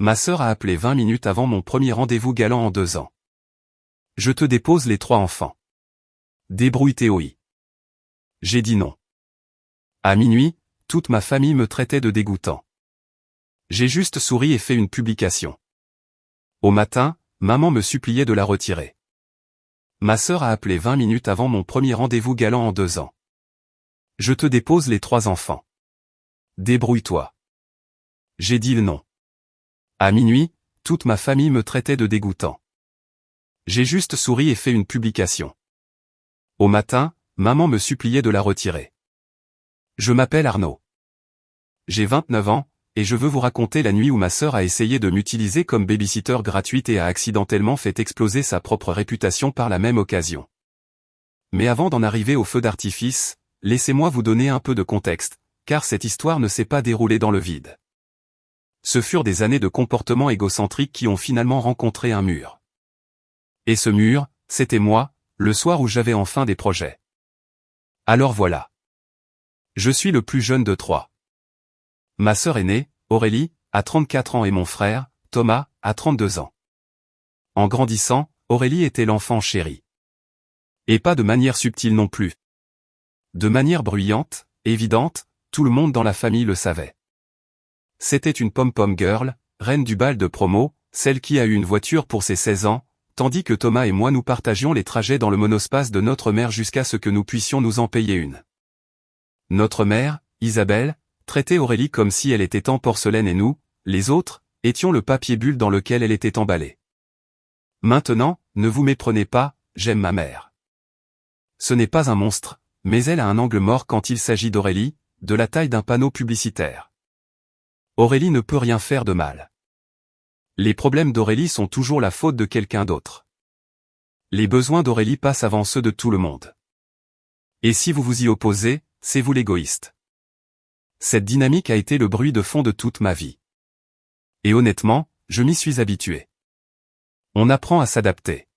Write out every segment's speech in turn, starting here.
Ma sœur a appelé 20 minutes avant mon premier rendez-vous galant en 2 ans. Je te dépose les 3 enfants. Débrouille-toi. J'ai dit non. À minuit, toute ma famille me traitait de dégoûtant. J'ai juste souri et fait une publication. Au matin, maman me suppliait de la retirer. Ma sœur a appelé 20 minutes avant mon premier rendez-vous galant en 2 ans. Je te dépose les 3 enfants. Débrouille-toi. J'ai dit le non. À minuit, toute ma famille me traitait de dégoûtant. J'ai juste souri et fait une publication. Au matin, maman me suppliait de la retirer. Je m'appelle Arnaud. J'ai 29 ans, et je veux vous raconter la nuit où ma sœur a essayé de m'utiliser comme babysitter gratuite et a accidentellement fait exploser sa propre réputation par la même occasion. Mais avant d'en arriver au feu d'artifice, laissez-moi vous donner un peu de contexte, car cette histoire ne s'est pas déroulée dans le vide. Ce furent des années de comportement égocentrique qui ont finalement rencontré un mur. Et ce mur, c'était moi, le soir où j'avais enfin des projets. Alors voilà. Je suis le plus jeune de 3. Ma sœur aînée, Aurélie, a 34 ans et mon frère, Thomas, a 32 ans. En grandissant, Aurélie était l'enfant chéri. Et pas de manière subtile non plus. De manière bruyante, évidente, tout le monde dans la famille le savait. C'était une pom-pom girl, reine du bal de promo, celle qui a eu une voiture pour ses 16 ans, tandis que Thomas et moi nous partagions les trajets dans le monospace de notre mère jusqu'à ce que nous puissions nous en payer une. Notre mère, Isabelle, traitait Aurélie comme si elle était en porcelaine et nous, les autres, étions le papier bulle dans lequel elle était emballée. Maintenant, ne vous méprenez pas, j'aime ma mère. Ce n'est pas un monstre, mais elle a un angle mort quand il s'agit d'Aurélie, de la taille d'un panneau publicitaire. Aurélie ne peut rien faire de mal. Les problèmes d'Aurélie sont toujours la faute de quelqu'un d'autre. Les besoins d'Aurélie passent avant ceux de tout le monde. Et si vous vous y opposez, c'est vous l'égoïste. Cette dynamique a été le bruit de fond de toute ma vie. Et honnêtement, je m'y suis habitué. On apprend à s'adapter.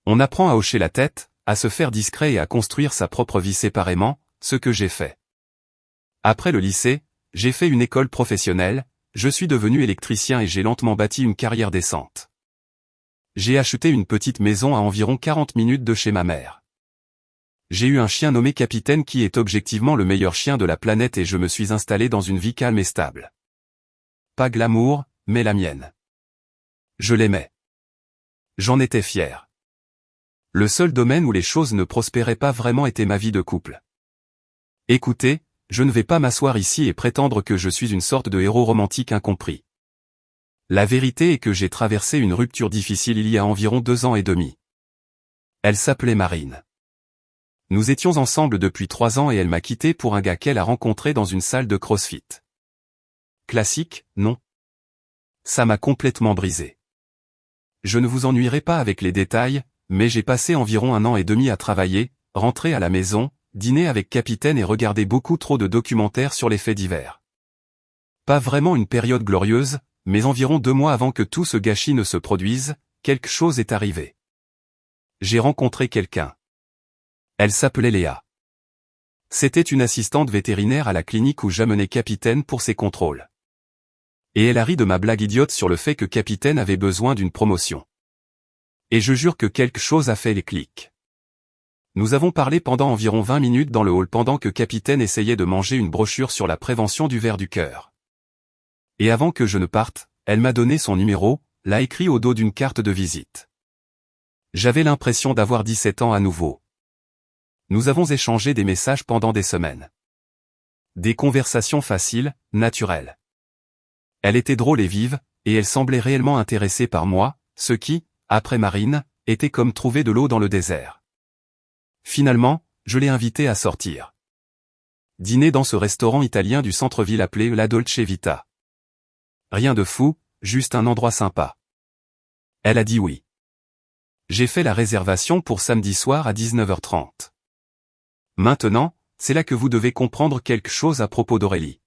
On apprend à hocher la tête, à se faire discret et à construire sa propre vie séparément, ce que j'ai fait. Après le lycée, j'ai fait une école professionnelle, je suis devenu électricien et j'ai lentement bâti une carrière décente. J'ai acheté une petite maison à environ 40 minutes de chez ma mère. J'ai eu un chien nommé Capitaine qui est objectivement le meilleur chien de la planète et je me suis installé dans une vie calme et stable. Pas glamour, mais la mienne. Je l'aimais. J'en étais fier. Le seul domaine où les choses ne prospéraient pas vraiment était ma vie de couple. Écoutez, je ne vais pas m'asseoir ici et prétendre que je suis une sorte de héros romantique incompris. La vérité est que j'ai traversé une rupture difficile il y a environ 2 ans et demi. Elle s'appelait Marine. Nous étions ensemble depuis 3 ans et elle m'a quitté pour un gars qu'elle a rencontré dans une salle de CrossFit. Classique, non? Ça m'a complètement brisé. Je ne vous ennuierai pas avec les détails, mais j'ai passé environ 1 an et demi à travailler, rentrer à la maison, dîner avec Capitaine et regarder beaucoup trop de documentaires sur les faits divers. Pas vraiment une période glorieuse, mais environ 2 mois avant que tout ce gâchis ne se produise, quelque chose est arrivé. J'ai rencontré quelqu'un. Elle s'appelait Léa. C'était une assistante vétérinaire à la clinique où j'amenais Capitaine pour ses contrôles. Et elle a ri de ma blague idiote sur le fait que Capitaine avait besoin d'une promotion. Et je jure que quelque chose a fait les clics. Nous avons parlé pendant environ 20 minutes dans le hall pendant que Capitaine essayait de manger une brochure sur la prévention du ver du cœur. Et avant que je ne parte, elle m'a donné son numéro, l'a écrit au dos d'une carte de visite. J'avais l'impression d'avoir 17 ans à nouveau. Nous avons échangé des messages pendant des semaines. Des conversations faciles, naturelles. Elle était drôle et vive, et elle semblait réellement intéressée par moi, ce qui, après Marine, était comme trouver de l'eau dans le désert. Finalement, je l'ai invitée à sortir. Dîner dans ce restaurant italien du centre-ville appelé La Dolce Vita. Rien de fou, juste un endroit sympa. Elle a dit oui. J'ai fait la réservation pour samedi soir à 19h30. Maintenant, c'est là que vous devez comprendre quelque chose à propos d'Aurélie.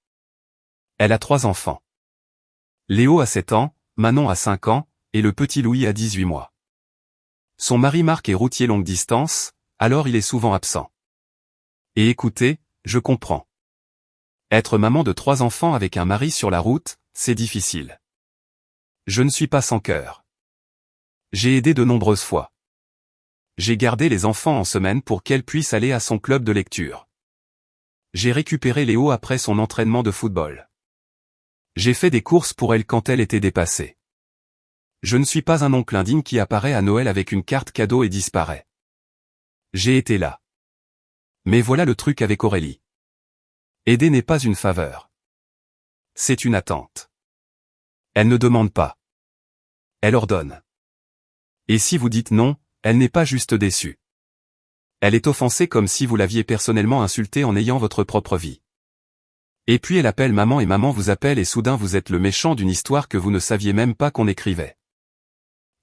Elle a 3 enfants. Léo a 7 ans, Manon a 5 ans, et le petit Louis a 18 mois. Son mari Marc est routier longue distance, alors il est souvent absent. Et écoutez, je comprends. Être maman de 3 enfants avec un mari sur la route, c'est difficile. Je ne suis pas sans cœur. J'ai aidé de nombreuses fois. J'ai gardé les enfants en semaine pour qu'elle puisse aller à son club de lecture. J'ai récupéré Léo après son entraînement de football. J'ai fait des courses pour elle quand elle était dépassée. Je ne suis pas un oncle indigne qui apparaît à Noël avec une carte cadeau et disparaît. J'ai été là. Mais voilà le truc avec Aurélie. Aider n'est pas une faveur. C'est une attente. Elle ne demande pas. Elle ordonne. Et si vous dites non, elle n'est pas juste déçue. Elle est offensée comme si vous l'aviez personnellement insultée en ayant votre propre vie. Et puis elle appelle maman et maman vous appelle et soudain vous êtes le méchant d'une histoire que vous ne saviez même pas qu'on écrivait.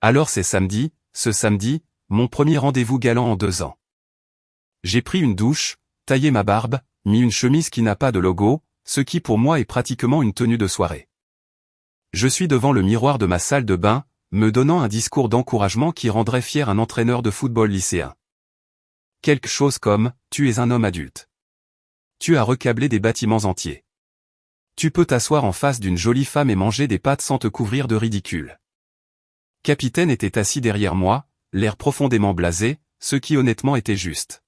Alors c'est samedi, ce samedi, mon premier rendez-vous galant en 2 ans. J'ai pris une douche, taillé ma barbe, mis une chemise qui n'a pas de logo, ce qui pour moi est pratiquement une tenue de soirée. Je suis devant le miroir de ma salle de bain, me donnant un discours d'encouragement qui rendrait fier un entraîneur de football lycéen. Quelque chose comme « Tu es un homme adulte. Tu as recablé des bâtiments entiers. Tu peux t'asseoir en face d'une jolie femme et manger des pâtes sans te couvrir de ridicule. » Capitaine était assis derrière moi, l'air profondément blasé, ce qui honnêtement était juste.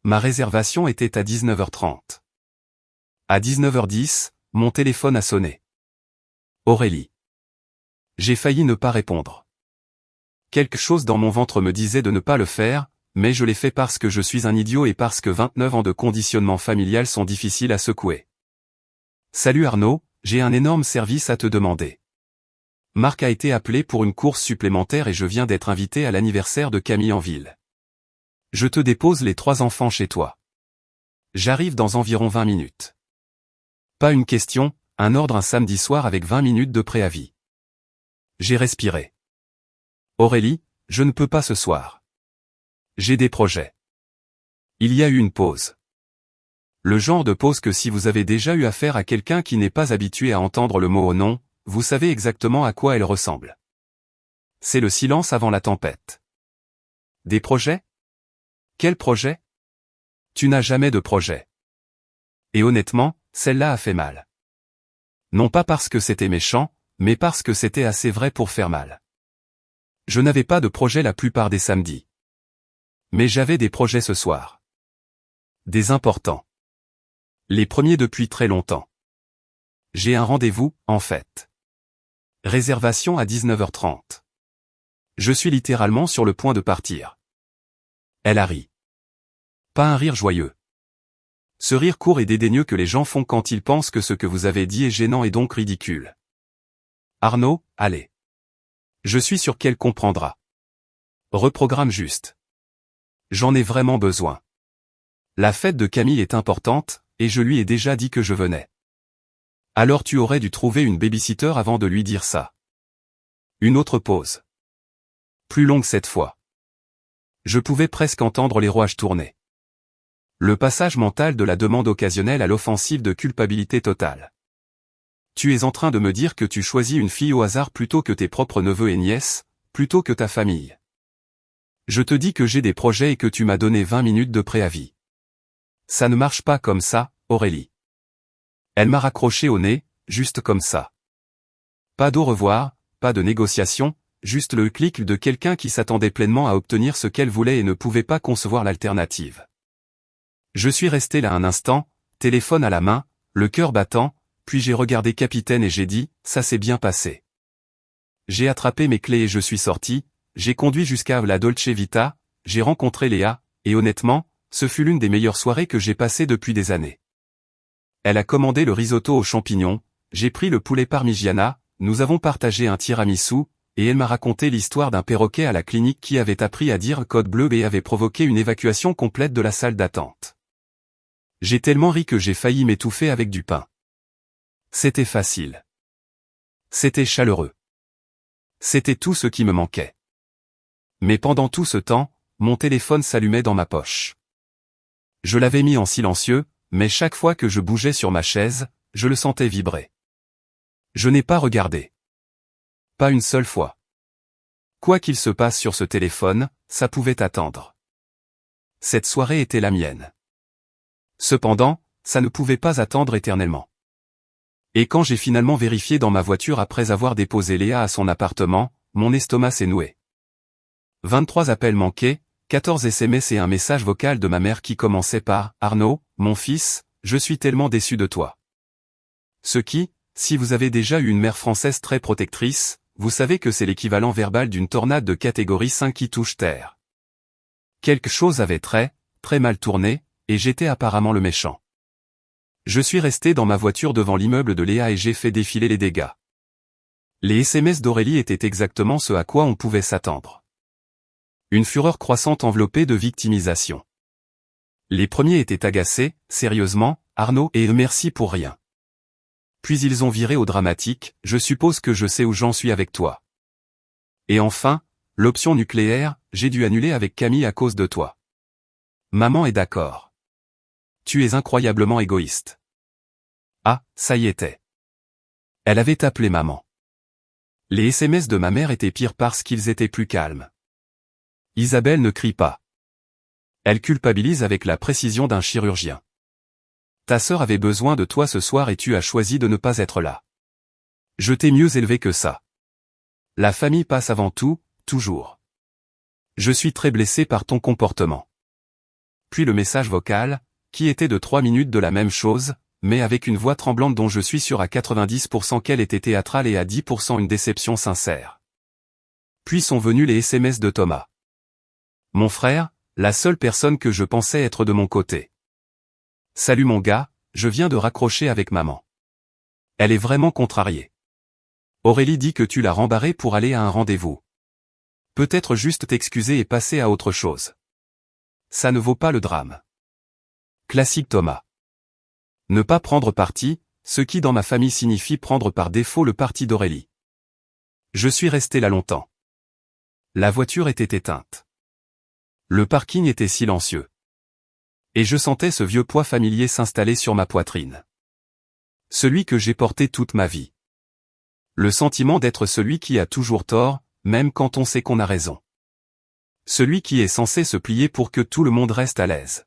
Ma réservation était à 19h30. À 19h10, mon téléphone a sonné. Aurélie. J'ai failli ne pas répondre. Quelque chose dans mon ventre me disait de ne pas le faire, mais je l'ai fait parce que je suis un idiot et parce que 29 ans de conditionnement familial sont difficiles à secouer. Salut Arnaud, j'ai un énorme service à te demander. Marc a été appelé pour une course supplémentaire et je viens d'être invité à l'anniversaire de Camille en ville. Je te dépose les 3 enfants chez toi. J'arrive dans environ 20 minutes. Pas une question, un ordre un samedi soir avec 20 minutes de préavis. J'ai respiré. Aurélie, je ne peux pas ce soir. J'ai des projets. Il y a eu une pause. Le genre de pause que si vous avez déjà eu affaire à quelqu'un qui n'est pas habitué à entendre le mot au nom, vous savez exactement à quoi elle ressemble. C'est le silence avant la tempête. Des projets? Quel projet? Tu n'as jamais de projet. Et honnêtement, celle-là a fait mal. Non pas parce que c'était méchant, mais parce que c'était assez vrai pour faire mal. Je n'avais pas de projet la plupart des samedis. Mais j'avais des projets ce soir. Des importants. Les premiers depuis très longtemps. J'ai un rendez-vous, en fait. Réservation à 19h30. Je suis littéralement sur le point de partir. Elle a ri. Pas un rire joyeux. Ce rire court et dédaigneux que les gens font quand ils pensent que ce que vous avez dit est gênant et donc ridicule. Arnaud, allez. Je suis sûr qu'elle comprendra. Reprogramme juste. J'en ai vraiment besoin. La fête de Camille est importante, et je lui ai déjà dit que je venais. Alors tu aurais dû trouver une babysitter avant de lui dire ça. Une autre pause. Plus longue cette fois. Je pouvais presque entendre les rouages tourner. Le passage mental de la demande occasionnelle à l'offensive de culpabilité totale. Tu es en train de me dire que tu choisis une fille au hasard plutôt que tes propres neveux et nièces, plutôt que ta famille. Je te dis que j'ai des projets et que tu m'as donné 20 minutes de préavis. Ça ne marche pas comme ça, Aurélie. Elle m'a raccroché au nez, juste comme ça. Pas d'au revoir, pas de négociation, juste le clic de quelqu'un qui s'attendait pleinement à obtenir ce qu'elle voulait et ne pouvait pas concevoir l'alternative. Je suis resté là un instant, téléphone à la main, le cœur battant, puis j'ai regardé Capitaine et j'ai dit, ça s'est bien passé. J'ai attrapé mes clés et je suis sorti, j'ai conduit jusqu'à la Dolce Vita, j'ai rencontré Léa, et honnêtement, ce fut l'une des meilleures soirées que j'ai passées depuis des années. Elle a commandé le risotto aux champignons, j'ai pris le poulet parmigiana, nous avons partagé un tiramisu, et elle m'a raconté l'histoire d'un perroquet à la clinique qui avait appris à dire code bleu et avait provoqué une évacuation complète de la salle d'attente. J'ai tellement ri que j'ai failli m'étouffer avec du pain. C'était facile. C'était chaleureux. C'était tout ce qui me manquait. Mais pendant tout ce temps, mon téléphone s'allumait dans ma poche. Je l'avais mis en silencieux, mais chaque fois que je bougeais sur ma chaise, je le sentais vibrer. Je n'ai pas regardé. Pas une seule fois. Quoi qu'il se passe sur ce téléphone, ça pouvait attendre. Cette soirée était la mienne. Cependant, ça ne pouvait pas attendre éternellement. Et quand j'ai finalement vérifié dans ma voiture après avoir déposé Léa à son appartement, mon estomac s'est noué. 23 appels manqués, 14 SMS et un message vocal de ma mère qui commençait par « Arnaud, mon fils, je suis tellement déçu de toi ». Ce qui, si vous avez déjà eu une mère française très protectrice, vous savez que c'est l'équivalent verbal d'une tornade de catégorie 5 qui touche terre. Quelque chose avait très mal tourné, et j'étais apparemment le méchant. Je suis resté dans ma voiture devant l'immeuble de Léa et j'ai fait défiler les dégâts. Les SMS d'Aurélie étaient exactement ce à quoi on pouvait s'attendre. Une fureur croissante enveloppée de victimisation. Les premiers étaient agacés, sérieusement, Arnaud, et merci pour rien. Puis ils ont viré au dramatique, je suppose que je sais où j'en suis avec toi. Et enfin, l'option nucléaire, j'ai dû annuler avec Camille à cause de toi. Maman est d'accord. Tu es incroyablement égoïste. Ah, ça y était. Elle avait appelé maman. Les SMS de ma mère étaient pires parce qu'ils étaient plus calmes. Isabelle ne crie pas. Elle culpabilise avec la précision d'un chirurgien. Ta sœur avait besoin de toi ce soir et tu as choisi de ne pas être là. Je t'ai mieux élevé que ça. La famille passe avant tout, toujours. Je suis très blessé par ton comportement. Puis le message vocal, qui était de 3 minutes de la même chose, mais avec une voix tremblante dont je suis sûr à 90% qu'elle était théâtrale et à 10% une déception sincère. Puis sont venus les SMS de Thomas. Mon frère, la seule personne que je pensais être de mon côté. Salut mon gars, je viens de raccrocher avec maman. Elle est vraiment contrariée. Aurélie dit que tu l'as rembarrée pour aller à un rendez-vous. Peut-être juste t'excuser et passer à autre chose. Ça ne vaut pas le drame. Classique Thomas. Ne pas prendre parti, ce qui dans ma famille signifie prendre par défaut le parti d'Aurélie. Je suis resté là longtemps. La voiture était éteinte. Le parking était silencieux. Et je sentais ce vieux poids familier s'installer sur ma poitrine. Celui que j'ai porté toute ma vie. Le sentiment d'être celui qui a toujours tort, même quand on sait qu'on a raison. Celui qui est censé se plier pour que tout le monde reste à l'aise.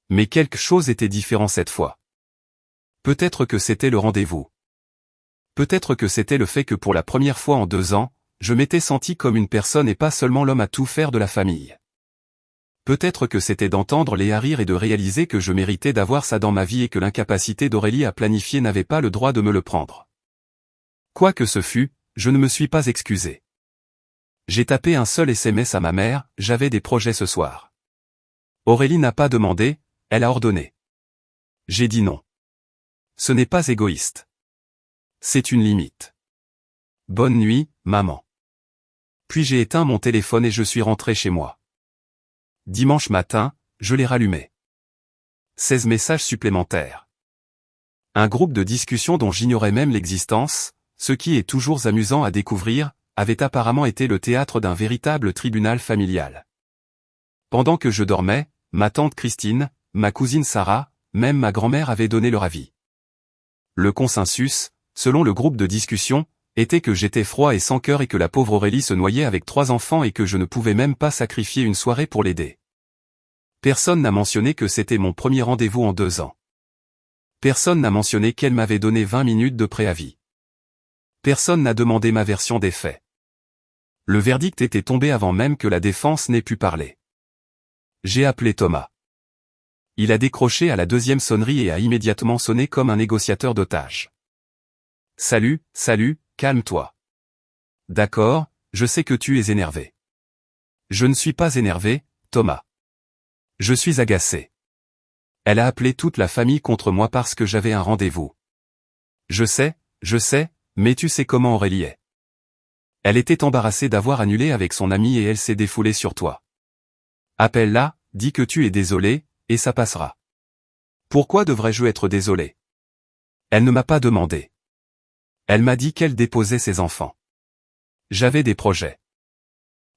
Mais quelque chose était différent cette fois. Peut-être que c'était le rendez-vous. Peut-être que c'était le fait que pour la première fois en 2 ans, je m'étais senti comme une personne et pas seulement l'homme à tout faire de la famille. Peut-être que c'était d'entendre Léa rire et de réaliser que je méritais d'avoir ça dans ma vie et que l'incapacité d'Aurélie à planifier n'avait pas le droit de me le prendre. Quoi que ce fût, je ne me suis pas excusé. J'ai tapé un seul SMS à ma mère, j'avais des projets ce soir. Aurélie n'a pas demandé, elle a ordonné. J'ai dit non. Ce n'est pas égoïste. C'est une limite. Bonne nuit, maman. Puis j'ai éteint mon téléphone et je suis rentré chez moi. Dimanche matin, je l'ai rallumé. 16 messages supplémentaires. Un groupe de discussion dont j'ignorais même l'existence, ce qui est toujours amusant à découvrir, avait apparemment été le théâtre d'un véritable tribunal familial. Pendant que je dormais, ma tante Christine, ma cousine Sarah, même ma grand-mère avaient donné leur avis. Le consensus, selon le groupe de discussion, était que j'étais froid et sans cœur et que la pauvre Aurélie se noyait avec 3 enfants et que je ne pouvais même pas sacrifier une soirée pour l'aider. Personne n'a mentionné que c'était mon premier rendez-vous en 2 ans. Personne n'a mentionné qu'elle m'avait donné 20 minutes de préavis. Personne n'a demandé ma version des faits. Le verdict était tombé avant même que la défense n'ait pu parler. J'ai appelé Thomas. Il a décroché à la 2e sonnerie et a immédiatement sonné comme un négociateur d'otages. Salut, calme-toi. D'accord, je sais que tu es énervé. Je ne suis pas énervé, Thomas. Je suis agacé. Elle a appelé toute la famille contre moi parce que j'avais un rendez-vous. Je sais, mais tu sais comment Aurélie est. Elle était embarrassée d'avoir annulé avec son amie et elle s'est défoulée sur toi. Appelle-la, dis que tu es désolé, et ça passera. Pourquoi devrais-je être désolé? Elle ne m'a pas demandé. Elle m'a dit qu'elle déposait ses enfants. J'avais des projets.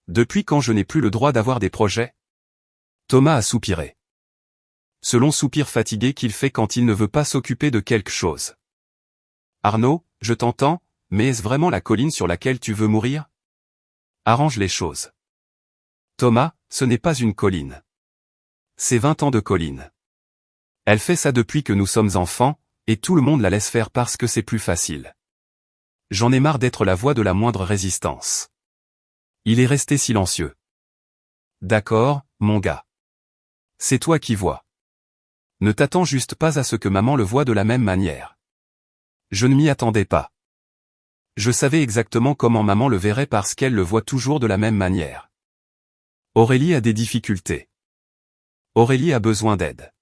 Depuis quand je n'ai plus le droit d'avoir des projets? Thomas a soupiré. Ce long soupir fatigué qu'il fait quand il ne veut pas s'occuper de quelque chose. Arnaud, je t'entends, mais est-ce vraiment la colline sur laquelle tu veux mourir? Arrange les choses. Thomas, ce n'est pas une colline. C'est 20 ans de colline. Elle fait ça depuis que nous sommes enfants, et tout le monde la laisse faire parce que c'est plus facile. J'en ai marre d'être la voix de la moindre résistance. Il est resté silencieux. D'accord, mon gars. C'est toi qui vois. Ne t'attends juste pas à ce que maman le voie de la même manière. Je ne m'y attendais pas. Je savais exactement comment maman le verrait parce qu'elle le voit toujours de la même manière. Aurélie a des difficultés. Aurélie a besoin d'aide.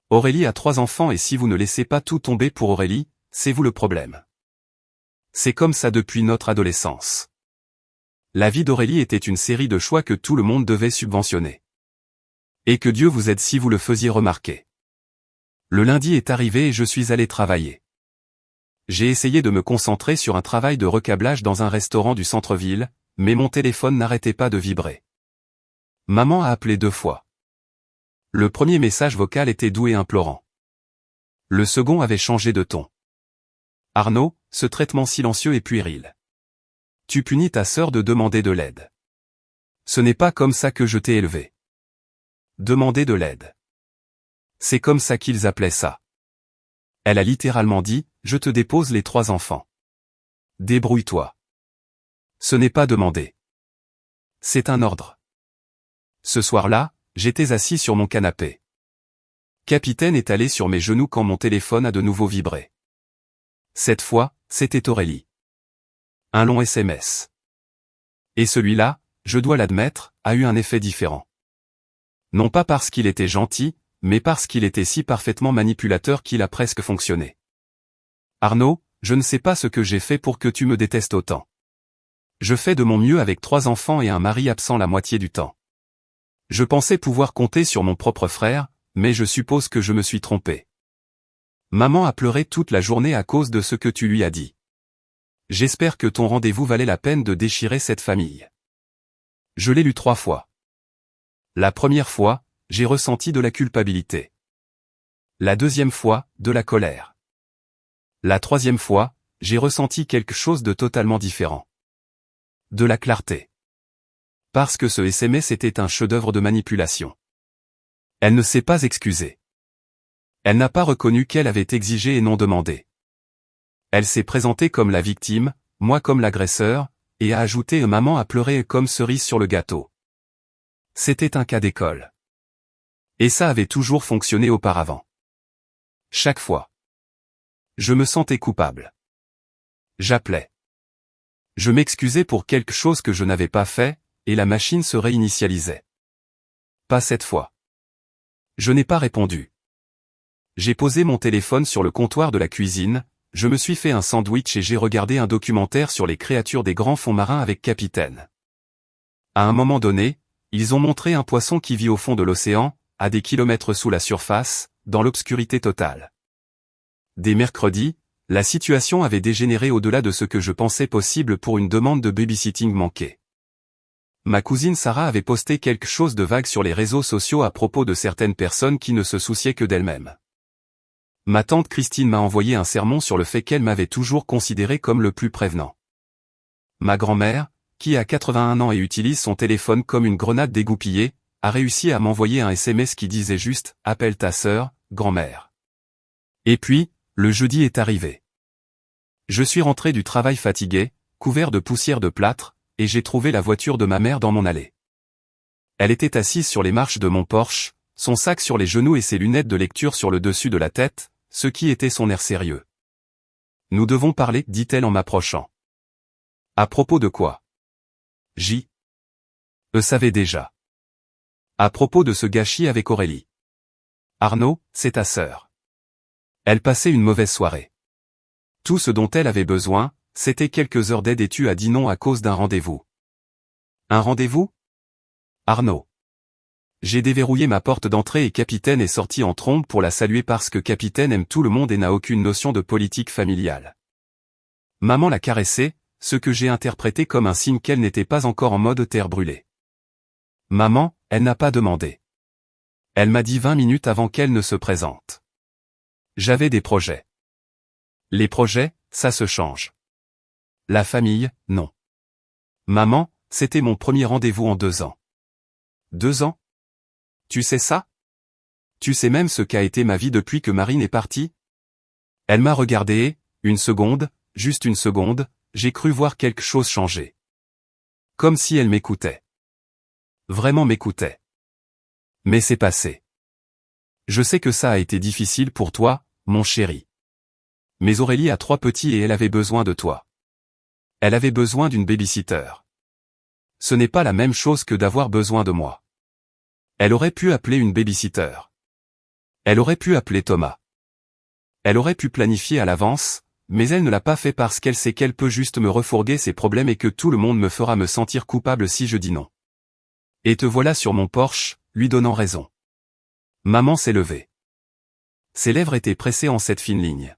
Aurélie a 3 enfants et si vous ne laissez pas tout tomber pour Aurélie, c'est vous le problème. C'est comme ça depuis notre adolescence. La vie d'Aurélie était une série de choix que tout le monde devait subventionner. Et que Dieu vous aide si vous le faisiez remarquer. Le lundi est arrivé et je suis allé travailler. J'ai essayé de me concentrer sur un travail de recablage dans un restaurant du centre-ville, mais mon téléphone n'arrêtait pas de vibrer. Maman a appelé 2 fois. Le premier message vocal était doux et implorant. Le second avait changé de ton. Arnaud, ce traitement silencieux est puéril. Tu punis ta sœur de demander de l'aide. Ce n'est pas comme ça que je t'ai élevé. Demander de l'aide. C'est comme ça qu'ils appelaient ça. Elle a littéralement dit, je te dépose les 3 enfants. Débrouille-toi. Ce n'est pas demander. C'est un ordre. Ce soir-là, j'étais assis sur mon canapé. Capitaine est allé sur mes genoux quand mon téléphone a de nouveau vibré. Cette fois, c'était Aurélie. Un long SMS. Et celui-là, je dois l'admettre, a eu un effet différent. Non pas parce qu'il était gentil, mais parce qu'il était si parfaitement manipulateur qu'il a presque fonctionné. Arnaud, je ne sais pas ce que j'ai fait pour que tu me détestes autant. Je fais de mon mieux avec 3 enfants et un mari absent la moitié du temps. Je pensais pouvoir compter sur mon propre frère, mais je suppose que je me suis trompé. Maman a pleuré toute la journée à cause de ce que tu lui as dit. J'espère que ton rendez-vous valait la peine de déchirer cette famille. Je l'ai lu 3 fois. La première fois, j'ai ressenti de la culpabilité. La deuxième fois, de la colère. La troisième fois, j'ai ressenti quelque chose de totalement différent. De la clarté. Parce que ce SMS était un chef-d'œuvre de manipulation. Elle ne s'est pas excusée. Elle n'a pas reconnu qu'elle avait exigé et non demandé. Elle s'est présentée comme la victime, moi comme l'agresseur, et a ajouté maman a pleuré comme cerise sur le gâteau. C'était un cas d'école. Et ça avait toujours fonctionné auparavant. Chaque fois. Je me sentais coupable. J'appelais. Je m'excusais pour quelque chose que je n'avais pas fait, et la machine se réinitialisait. Pas cette fois. Je n'ai pas répondu. J'ai posé mon téléphone sur le comptoir de la cuisine, je me suis fait un sandwich et j'ai regardé un documentaire sur les créatures des grands fonds marins avec Capitaine. À un moment donné, ils ont montré un poisson qui vit au fond de l'océan, à des kilomètres sous la surface, dans l'obscurité totale. Dès mercredi, la situation avait dégénéré au-delà de ce que je pensais possible pour une demande de babysitting manquée. Ma cousine Sarah avait posté quelque chose de vague sur les réseaux sociaux à propos de certaines personnes qui ne se souciaient que d'elles-mêmes. Ma tante Christine m'a envoyé un sermon sur le fait qu'elle m'avait toujours considéré comme le plus prévenant. Ma grand-mère, qui a 81 ans et utilise son téléphone comme une grenade dégoupillée, a réussi à m'envoyer un SMS qui disait juste « Appelle ta sœur, grand-mère ». Et puis, le jeudi est arrivé. Je suis rentré du travail fatigué, couvert de poussière de plâtre, et j'ai trouvé la voiture de ma mère dans mon allée. Elle était assise sur les marches de mon Porsche, son sac sur les genoux et ses lunettes de lecture sur le dessus de la tête, ce qui était son air sérieux. « Nous devons parler, dit-elle en m'approchant. À propos de quoi ? J. Savais déjà. À propos de ce gâchis avec Aurélie. Arnaud, c'est ta sœur. Elle passait une mauvaise soirée. Tout ce dont elle avait besoin, c'était quelques heures d'aide et tu as dit non à cause d'un rendez-vous. Un rendez-vous ? Arnaud. J'ai déverrouillé ma porte d'entrée et Capitaine est sorti en trombe pour la saluer parce que Capitaine aime tout le monde et n'a aucune notion de politique familiale. Maman l'a caressé, ce que j'ai interprété comme un signe qu'elle n'était pas encore en mode terre brûlée. Maman, elle n'a pas demandé. Elle m'a dit 20 minutes avant qu'elle ne se présente. J'avais des projets. Les projets, ça se change. La famille, non. Maman, c'était mon premier rendez-vous en 2 ans. 2 ans ? Tu sais ça ? Tu sais même ce qu'a été ma vie depuis que Marine est partie ? Elle m'a regardé et, une seconde, juste une seconde, j'ai cru voir quelque chose changer. Comme si elle m'écoutait. Vraiment m'écoutait. Mais c'est passé. Je sais que ça a été difficile pour toi, mon chéri. Mais Aurélie a 3 petits et elle avait besoin de toi. Elle avait besoin d'une babysitter. Ce n'est pas la même chose que d'avoir besoin de moi. Elle aurait pu appeler une babysitter. Elle aurait pu appeler Thomas. Elle aurait pu planifier à l'avance, mais elle ne l'a pas fait parce qu'elle sait qu'elle peut juste me refourguer ses problèmes et que tout le monde me fera me sentir coupable si je dis non. Et te voilà sur mon porche, lui donnant raison. Maman s'est levée. Ses lèvres étaient pressées en cette fine ligne.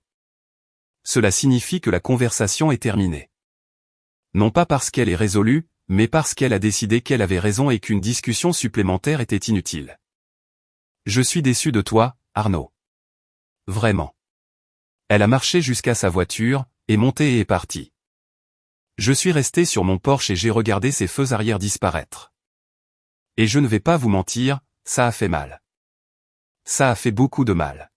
Cela signifie que la conversation est terminée. Non pas parce qu'elle est résolue, mais parce qu'elle a décidé qu'elle avait raison et qu'une discussion supplémentaire était inutile. Je suis déçu de toi, Arnaud. Vraiment. Elle a marché jusqu'à sa voiture, est montée et est partie. Je suis resté sur mon porche et j'ai regardé ses feux arrière disparaître. Et je ne vais pas vous mentir, ça a fait mal. Ça a fait beaucoup de mal.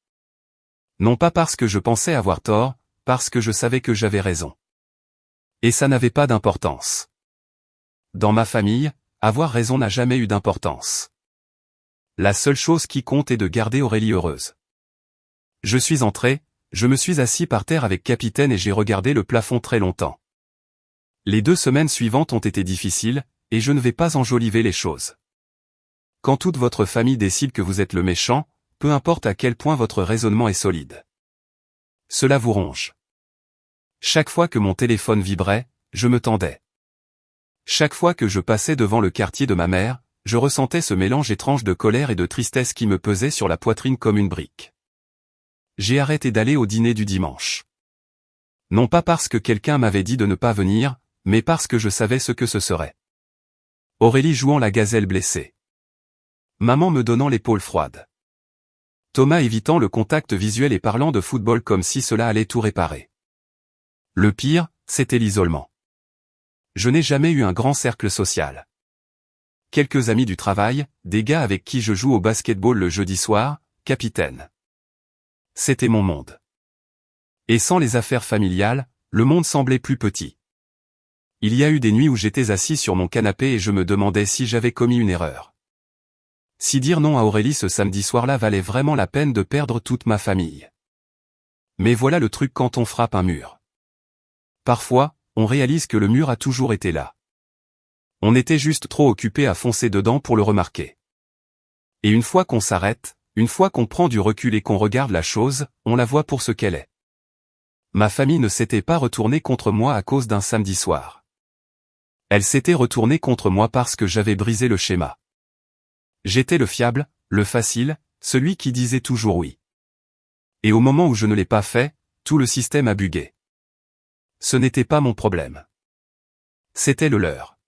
Non pas parce que je pensais avoir tort, parce que je savais que j'avais raison. Et ça n'avait pas d'importance. Dans ma famille, avoir raison n'a jamais eu d'importance. La seule chose qui compte est de garder Aurélie heureuse. Je suis entré, je me suis assis par terre avec Capitaine et j'ai regardé le plafond très longtemps. Les 2 semaines suivantes ont été difficiles, et je ne vais pas enjoliver les choses. Quand toute votre famille décide que vous êtes le méchant, peu importe à quel point votre raisonnement est solide. Cela vous ronge. Chaque fois que mon téléphone vibrait, je me tendais. Chaque fois que je passais devant le quartier de ma mère, je ressentais ce mélange étrange de colère et de tristesse qui me pesait sur la poitrine comme une brique. J'ai arrêté d'aller au dîner du dimanche. Non pas parce que quelqu'un m'avait dit de ne pas venir, mais parce que je savais ce que ce serait. Aurélie jouant la gazelle blessée. Maman me donnant l'épaule froide. Thomas évitant le contact visuel et parlant de football comme si cela allait tout réparer. Le pire, c'était l'isolement. Je n'ai jamais eu un grand cercle social. Quelques amis du travail, des gars avec qui je joue au basketball le jeudi soir, Capitaine. C'était mon monde. Et sans les affaires familiales, le monde semblait plus petit. Il y a eu des nuits où j'étais assis sur mon canapé et je me demandais si j'avais commis une erreur. Si dire non à Aurélie ce samedi soir-là valait vraiment la peine de perdre toute ma famille. Mais voilà le truc quand on frappe un mur. Parfois, on réalise que le mur a toujours été là. On était juste trop occupé à foncer dedans pour le remarquer. Et une fois qu'on s'arrête, une fois qu'on prend du recul et qu'on regarde la chose, on la voit pour ce qu'elle est. Ma famille ne s'était pas retournée contre moi à cause d'un samedi soir. Elle s'était retournée contre moi parce que j'avais brisé le schéma. J'étais le fiable, le facile, celui qui disait toujours oui. Et au moment où je ne l'ai pas fait, tout le système a bugué. Ce n'était pas mon problème. C'était le leur.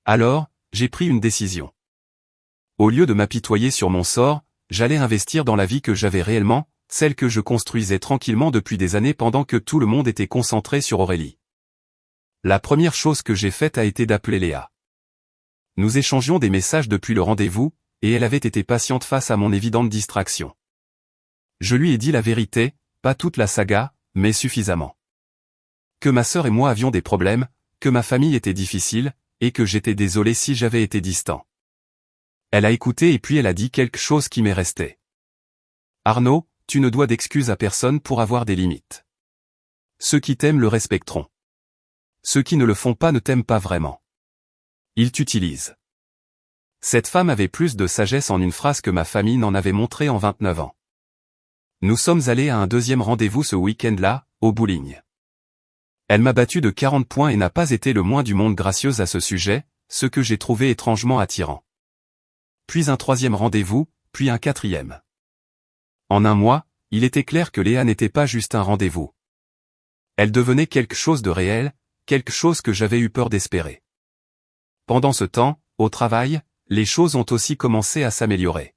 Alors, j'ai pris une décision. Au lieu de m'apitoyer sur mon sort, j'allais investir dans la vie que j'avais réellement, celle que je construisais tranquillement depuis des années pendant que tout le monde était concentré sur Aurélie. La première chose que j'ai faite a été d'appeler Léa. Nous échangions des messages depuis le rendez-vous, et elle avait été patiente face à mon évidente distraction. Je lui ai dit la vérité, pas toute la saga, mais suffisamment. Que ma sœur et moi avions des problèmes, que ma famille était difficile, et que j'étais désolé si j'avais été distant. Elle a écouté et puis elle a dit quelque chose qui m'est resté. Arnaud, tu ne dois d'excuses à personne pour avoir des limites. Ceux qui t'aiment le respecteront. Ceux qui ne le font pas ne t'aiment pas vraiment. Ils t'utilisent. Cette femme avait plus de sagesse en une phrase que ma famille n'en avait montré en 29 ans. Nous sommes allés à un 2e rendez-vous ce week-end-là, au bowling. Elle m'a battu de 40 points et n'a pas été le moins du monde gracieuse à ce sujet, ce que j'ai trouvé étrangement attirant. Puis un 3e rendez-vous, puis un 4e. En un mois, il était clair que Léa n'était pas juste un rendez-vous. Elle devenait quelque chose de réel, quelque chose que j'avais eu peur d'espérer. Pendant ce temps, au travail, les choses ont aussi commencé à s'améliorer.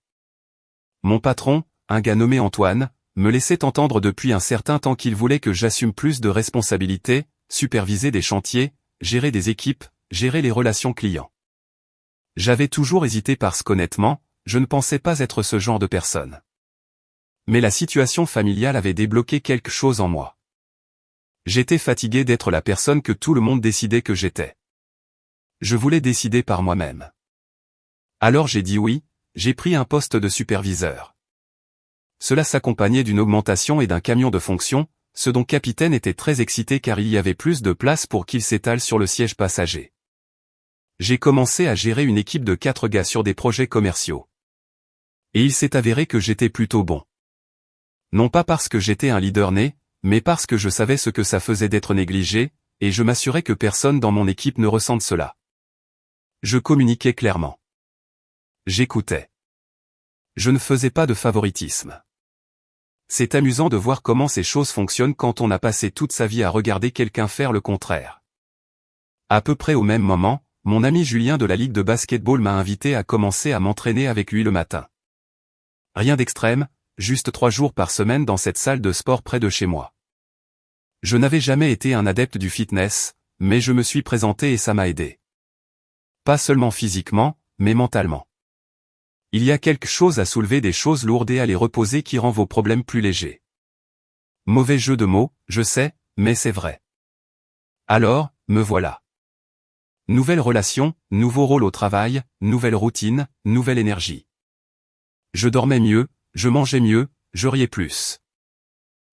Mon patron, un gars nommé Antoine, me laissait entendre depuis un certain temps qu'il voulait que j'assume plus de responsabilités, superviser des chantiers, gérer des équipes, gérer les relations clients. J'avais toujours hésité parce qu'honnêtement, je ne pensais pas être ce genre de personne. Mais la situation familiale avait débloqué quelque chose en moi. J'étais fatigué d'être la personne que tout le monde décidait que j'étais. Je voulais décider par moi-même. Alors j'ai dit oui, j'ai pris un poste de superviseur. Cela s'accompagnait d'une augmentation et d'un camion de fonction, ce dont Capitaine était très excité car il y avait plus de place pour qu'il s'étale sur le siège passager. J'ai commencé à gérer une équipe de 4 gars sur des projets commerciaux. Et il s'est avéré que j'étais plutôt bon. Non pas parce que j'étais un leader né, mais parce que je savais ce que ça faisait d'être négligé, et je m'assurais que personne dans mon équipe ne ressente cela. Je communiquais clairement. J'écoutais. Je ne faisais pas de favoritisme. C'est amusant de voir comment ces choses fonctionnent quand on a passé toute sa vie à regarder quelqu'un faire le contraire. À peu près au même moment, mon ami Julien de la Ligue de basketball m'a invité à commencer à m'entraîner avec lui le matin. Rien d'extrême, juste 3 jours par semaine dans cette salle de sport près de chez moi. Je n'avais jamais été un adepte du fitness, mais je me suis présenté et ça m'a aidé. Pas seulement physiquement, mais mentalement. Il y a quelque chose à soulever des choses lourdes et à les reposer qui rend vos problèmes plus légers. Mauvais jeu de mots, je sais, mais c'est vrai. Alors, me voilà. Nouvelle relation, nouveau rôle au travail, nouvelle routine, nouvelle énergie. Je dormais mieux, je mangeais mieux, je riais plus.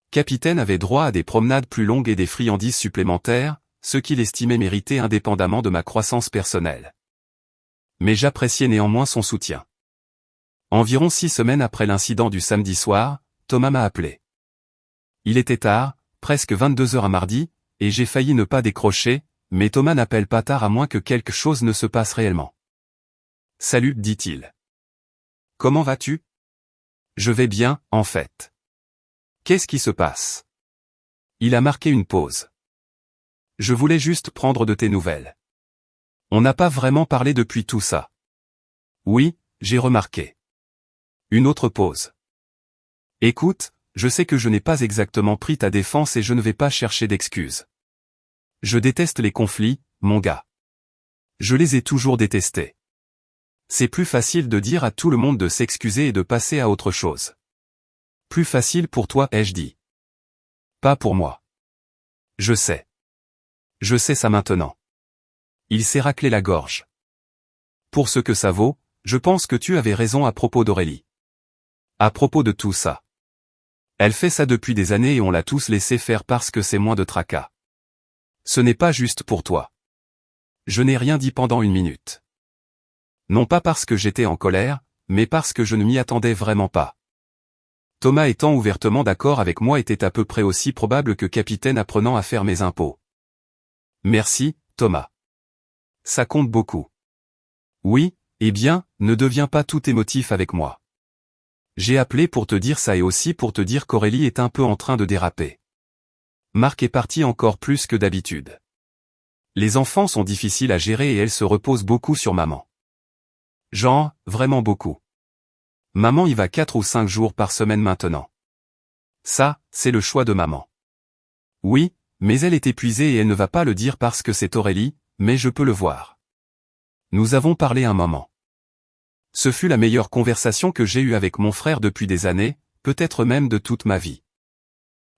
Capitaine avait droit à des promenades plus longues et des friandises supplémentaires, ce qu'il estimait mériter indépendamment de ma croissance personnelle. Mais j'appréciais néanmoins son soutien. Environ 6 semaines après l'incident du samedi soir, Thomas m'a appelé. Il était tard, presque 22 heures un mardi, et j'ai failli ne pas décrocher, mais Thomas n'appelle pas tard à moins que quelque chose ne se passe réellement. « Salut, dit-il. Comment vas-tu ? Je vais bien, en fait. Qu'est-ce qui se passe ? Il a marqué une pause. Je voulais juste prendre de tes nouvelles. On n'a pas vraiment parlé depuis tout ça. Oui, j'ai remarqué. Une autre pause. Écoute, je sais que je n'ai pas exactement pris ta défense et je ne vais pas chercher d'excuses. Je déteste les conflits, mon gars. Je les ai toujours détestés. C'est plus facile de dire à tout le monde de s'excuser et de passer à autre chose. Plus facile pour toi, ai-je dit. Pas pour moi. Je sais. Je sais ça maintenant. Il s'est raclé la gorge. Pour ce que ça vaut, je pense que tu avais raison à propos d'Aurélie. À propos de tout ça. Elle fait ça depuis des années et on l'a tous laissé faire parce que c'est moins de tracas. Ce n'est pas juste pour toi. Je n'ai rien dit pendant 1 minute. Non pas parce que j'étais en colère, mais parce que je ne m'y attendais vraiment pas. Thomas étant ouvertement d'accord avec moi était à peu près aussi probable que Capitaine apprenant à faire mes impôts. Merci, Thomas. Ça compte beaucoup. Oui, eh bien, ne deviens pas tout émotif avec moi. J'ai appelé pour te dire ça et aussi pour te dire qu'Aurélie est un peu en train de déraper. Marc est parti encore plus que d'habitude. Les enfants sont difficiles à gérer et elle se repose beaucoup sur maman. Genre, vraiment beaucoup. Maman y va 4 ou 5 jours par semaine maintenant. Ça, c'est le choix de maman. Oui, mais elle est épuisée et elle ne va pas le dire parce que c'est Aurélie, mais je peux le voir. Nous avons parlé un moment. Ce fut la meilleure conversation que j'ai eue avec mon frère depuis des années, peut-être même de toute ma vie.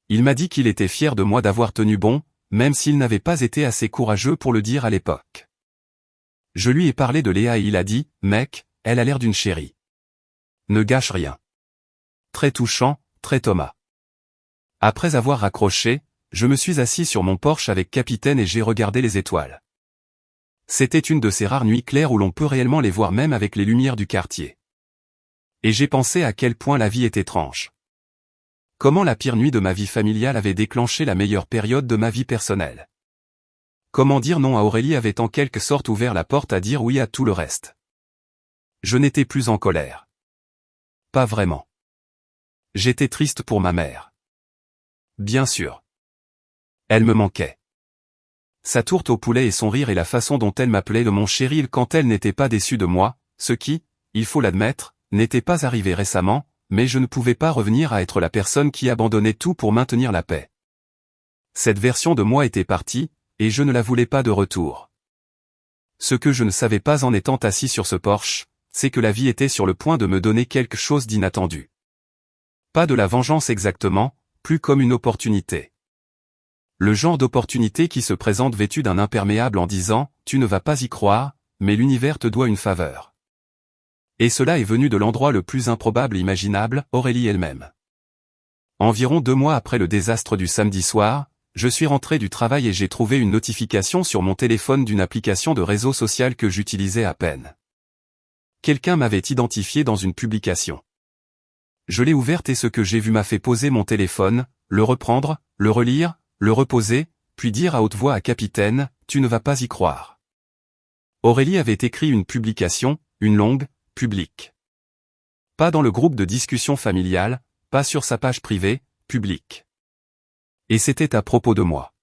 Il m'a dit qu'il était fier de moi d'avoir tenu bon, même s'il n'avait pas été assez courageux pour le dire à l'époque. Je lui ai parlé de Léa et il a dit, « Mec, elle a l'air d'une chérie. Ne gâche rien. » Très touchant, très Thomas. Après avoir raccroché, je me suis assis sur mon porche avec Capitaine et j'ai regardé les étoiles. C'était une de ces rares nuits claires où l'on peut réellement les voir même avec les lumières du quartier. Et j'ai pensé à quel point la vie est étrange. Comment la pire nuit de ma vie familiale avait déclenché la meilleure période de ma vie personnelle. Comment dire non à Aurélie avait en quelque sorte ouvert la porte à dire oui à tout le reste. Je n'étais plus en colère. Pas vraiment. J'étais triste pour ma mère. Bien sûr. Elle me manquait. Sa tourte au poulet et son rire et la façon dont elle m'appelait de mon chéri quand elle n'était pas déçue de moi, ce qui, il faut l'admettre, n'était pas arrivé récemment, mais je ne pouvais pas revenir à être la personne qui abandonnait tout pour maintenir la paix. Cette version de moi était partie, et je ne la voulais pas de retour. Ce que je ne savais pas en étant assis sur ce porche, c'est que la vie était sur le point de me donner quelque chose d'inattendu. Pas de la vengeance exactement, plus comme une opportunité. Le genre d'opportunité qui se présente vêtue d'un imperméable en disant « Tu ne vas pas y croire, mais l'univers te doit une faveur ». Et cela est venu de l'endroit le plus improbable imaginable, Aurélie elle-même. Environ 2 mois après le désastre du samedi soir, je suis rentré du travail et j'ai trouvé une notification sur mon téléphone d'une application de réseau social que j'utilisais à peine. Quelqu'un m'avait identifié dans une publication. Je l'ai ouverte et ce que j'ai vu m'a fait poser mon téléphone, le reprendre, le relire, le reposer, puis dire à haute voix à Capitaine, « Tu ne vas pas y croire ». Aurélie avait écrit une publication, une longue, publique. Pas dans le groupe de discussion familiale, pas sur sa page privée, publique. Et c'était à propos de moi.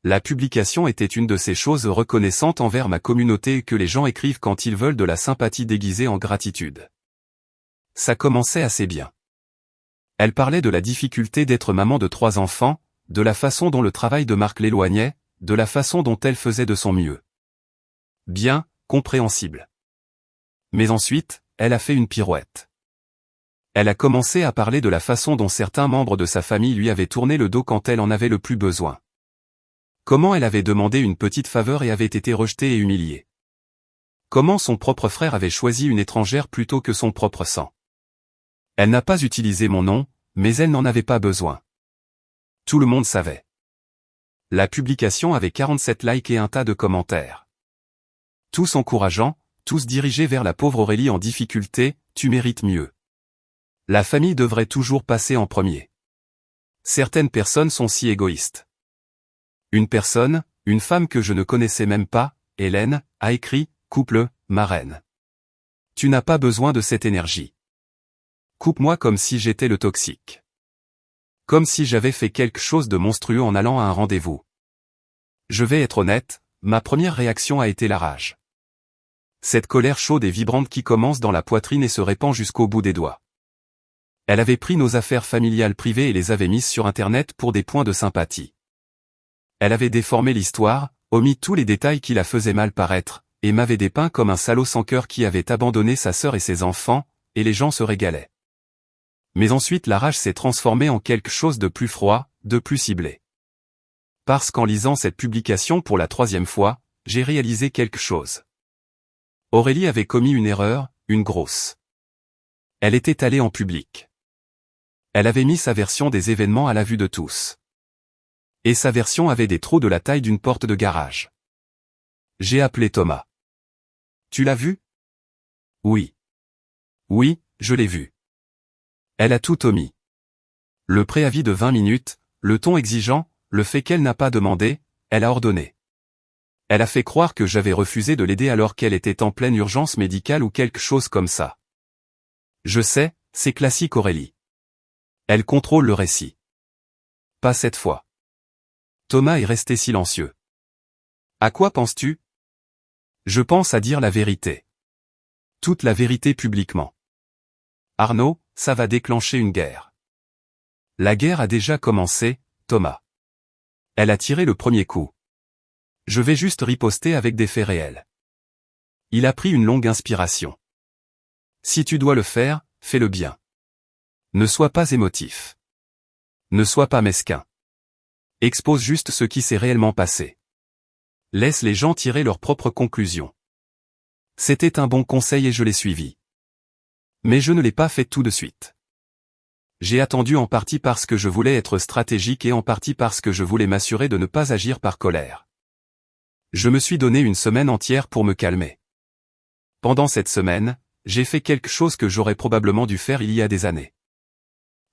La publication était une de ces choses reconnaissantes envers ma communauté que les gens écrivent quand ils veulent de la sympathie déguisée en gratitude. Ça commençait assez bien. Elle parlait de la difficulté d'être maman de 3 enfants, de la façon dont le travail de Marc l'éloignait, de la façon dont elle faisait de son mieux. Bien, compréhensible. Mais ensuite, elle a fait une pirouette. Elle a commencé à parler de la façon dont certains membres de sa famille lui avaient tourné le dos quand elle en avait le plus besoin. Comment elle avait demandé une petite faveur et avait été rejetée et humiliée. Comment son propre frère avait choisi une étrangère plutôt que son propre sang. Elle n'a pas utilisé mon nom, mais elle n'en avait pas besoin. Tout le monde savait. La publication avait 47 likes et un tas de commentaires. Tous encourageants, tous dirigés vers la pauvre Aurélie en difficulté, tu mérites mieux. La famille devrait toujours passer en premier. Certaines personnes sont si égoïstes. Une personne, une femme que je ne connaissais même pas, Hélène, a écrit, coupe-le, ma reine. Tu n'as pas besoin de cette énergie. Coupe-moi comme si j'étais le toxique. Comme si j'avais fait quelque chose de monstrueux en allant à un rendez-vous. Je vais être honnête, ma première réaction a été la rage. Cette colère chaude et vibrante qui commence dans la poitrine et se répand jusqu'au bout des doigts. Elle avait pris nos affaires familiales privées et les avait mises sur Internet pour des points de sympathie. Elle avait déformé l'histoire, omis tous les détails qui la faisaient mal paraître, et m'avait dépeint comme un salaud sans cœur qui avait abandonné sa sœur et ses enfants, et les gens se régalaient. Mais ensuite la rage s'est transformée en quelque chose de plus froid, de plus ciblé. Parce qu'en lisant cette publication pour la 3e fois, j'ai réalisé quelque chose. Aurélie avait commis une erreur, une grosse. Elle était allée en public. Elle avait mis sa version des événements à la vue de tous. Et sa version avait des trous de la taille d'une porte de garage. J'ai appelé Thomas. Tu l'as vu? Oui. Oui, je l'ai vu. Elle a tout omis. Le préavis de 20 minutes, le ton exigeant, le fait qu'elle n'a pas demandé, elle a ordonné. Elle a fait croire que j'avais refusé de l'aider alors qu'elle était en pleine urgence médicale ou quelque chose comme ça. Je sais, c'est classique Aurélie. Elle contrôle le récit. Pas cette fois. Thomas est resté silencieux. À quoi penses-tu? Je pense à dire la vérité. Toute la vérité publiquement. Arnaud, ça va déclencher une guerre. La guerre a déjà commencé, Thomas. Elle a tiré le premier coup. Je vais juste riposter avec des faits réels. Il a pris une longue inspiration. Si tu dois le faire, fais-le bien. Ne sois pas émotif. Ne sois pas mesquin. Expose juste ce qui s'est réellement passé. Laisse les gens tirer leurs propres conclusions. C'était un bon conseil et je l'ai suivi. Mais je ne l'ai pas fait tout de suite. J'ai attendu en partie parce que je voulais être stratégique et en partie parce que je voulais m'assurer de ne pas agir par colère. Je me suis donné une semaine entière pour me calmer. Pendant cette semaine, j'ai fait quelque chose que j'aurais probablement dû faire il y a des années.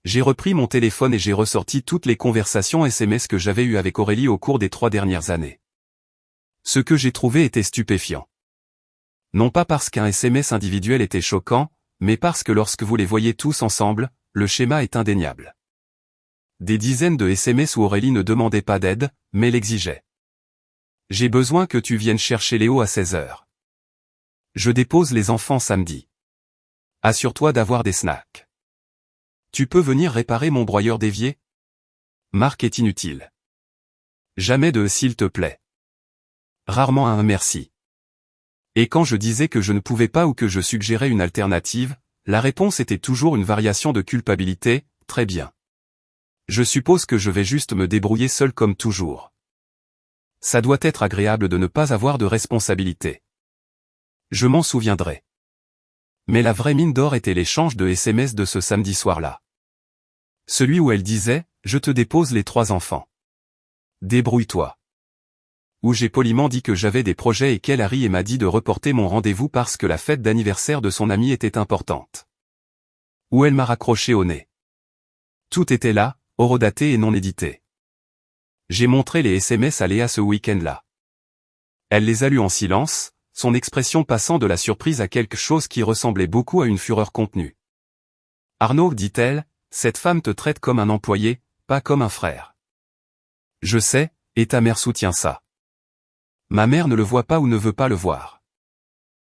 J'ai repris mon téléphone et j'ai ressorti toutes les conversations SMS que j'avais eues avec Aurélie au cours des 3 dernières années. Ce que j'ai trouvé était stupéfiant. Non pas parce qu'un SMS individuel était choquant, mais parce que lorsque vous les voyez tous ensemble, le schéma est indéniable. Des dizaines de SMS où Aurélie ne demandait pas d'aide, mais l'exigeait. J'ai besoin que tu viennes chercher Léo à 16h. Je dépose les enfants samedi. Assure-toi d'avoir des snacks. Tu peux venir réparer mon broyeur d'évier? Marc est inutile. Jamais de s'il te plaît. Rarement un merci. Et quand je disais que je ne pouvais pas ou que je suggérais une alternative, la réponse était toujours une variation de culpabilité, très bien. Je suppose que je vais juste me débrouiller seul comme toujours. Ça doit être agréable de ne pas avoir de responsabilité. Je m'en souviendrai. Mais la vraie mine d'or était l'échange de SMS de ce samedi soir-là. Celui où elle disait « Je te dépose les 3 enfants. Débrouille-toi ». Où j'ai poliment dit que j'avais des projets et qu'elle a ri et m'a dit de reporter mon rendez-vous parce que la fête d'anniversaire de son amie était importante. Où elle m'a raccroché au nez. Tout était là, horodaté et non édité. J'ai montré les SMS à Léa ce week-end-là. Elle les a lus en silence, son expression passant de la surprise à quelque chose qui ressemblait beaucoup à une fureur contenue. Arnaud, dit-elle, cette femme te traite comme un employé, pas comme un frère. Je sais, et ta mère soutient ça. Ma mère ne le voit pas ou ne veut pas le voir.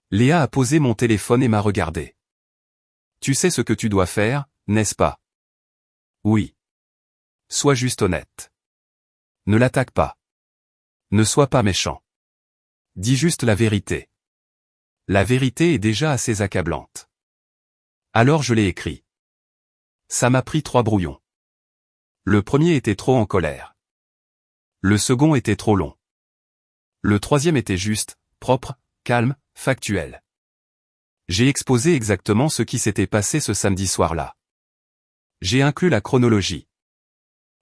Léa a posé mon téléphone et m'a regardé. Tu sais ce que tu dois faire, n'est-ce pas? Oui. Sois juste honnête. Ne l'attaque pas. Ne sois pas méchant. Dis juste la vérité. La vérité est déjà assez accablante. Alors je l'ai écrit. Ça m'a pris 3 brouillons. Le premier était trop en colère. Le second était trop long. Le troisième était juste, propre, calme, factuel. J'ai exposé exactement ce qui s'était passé ce samedi soir-là. J'ai inclus la chronologie.